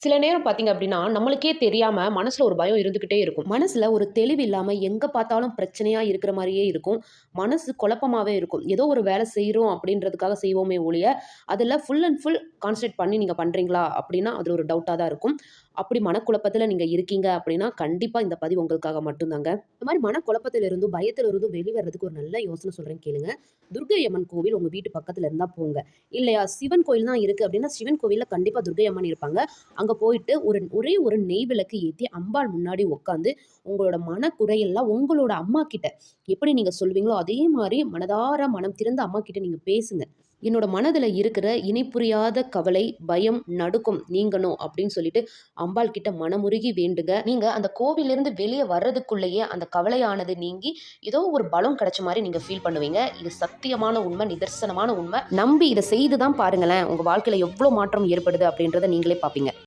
சில நேரம் பார்த்தீங்க அப்படின்னா, நம்மளுக்கே தெரியாம மனசுல ஒரு பயம் இருந்துகிட்டே இருக்கும். மனசுல ஒரு தெளிவு இல்லாம எங்க பார்த்தாலும் பிரச்சனையா இருக்கிற மாரியே இருக்கும். மனசு குழப்பமாவே இருக்கும். ஏதோ ஒரு வேலை செய்றோம் அப்படின்றதுக்காக செய்வோமே ஒழிய, அதுல ஃபுல் அண்ட் ஃபுல் கான்சன்ட்ரேட் பண்ணி நீங்க பண்றீங்களா? அப்படின்னா, அது ஒரு டவுட்டா தான் இருக்கும். அப்படி மனக்குழப்பத்துல நீங்க இருக்கீங்க அப்படின்னா, கண்டிப்பா இந்த பதிவு உங்களுக்காக மட்டும் தாங்க. இந்த மாரி மனக்குழப்பத்திலிருந்தும், பயத்திலிருந்தும் வெளிவர்றதுக்கு ஒரு நல்ல யோசனை சொல்றேன் கேளுங்க. துர்க்கை அம்மன் கோவில் உங்க வீட்டு பக்கத்துல இருந்தா போங்க. இல்லையா சிவன் கோயில் தான் இருக்கு அப்படின்னா, சிவன் கோவில்ல கண்டிப்பா துர்க்கை அம்மன் இருப்பாங்க. அங்க போயிட்டு ஒரே ஒரு நெய் விளக்கு ஏத்தி அம்பாள் முன்னாடி உட்காந்து, உங்களோட மனக்குறையெல்லாம் உங்களோட அம்மா கிட்ட எப்படி நீங்க சொல்லுவீங்களோ, அதே மாரி மனதார மனம் திறந்து அம்மா கிட்ட நீங்க பேசுங்க. என்னோட மனதுல இருக்கிற இணை புரியாத கவலை, பயம், நடுக்கம் நீங்கணும் அப்படின்னு சொல்லிட்டு அம்பாள் கிட்ட மனமுருகி வேண்டுங்க. நீங்க அந்த கோவிலிருந்து வெளிய வர்றதுக்குள்ளயே அந்த கவலையானது நீங்கி, ஏதோ ஒரு பலம் கிடைச்ச மாரி நீங்க ஃபீல் பண்ணுவீங்க. இது சத்தியமான உண்மை, நிதர்சனமான உண்மை. நம்பி இத செய்து தான் பாருங்களேன். உங்க வாழ்க்கையில எவ்ளோ மாற்றம் ஏற்படுது அப்படின்றத நீங்களே பார்ப்பீங்க.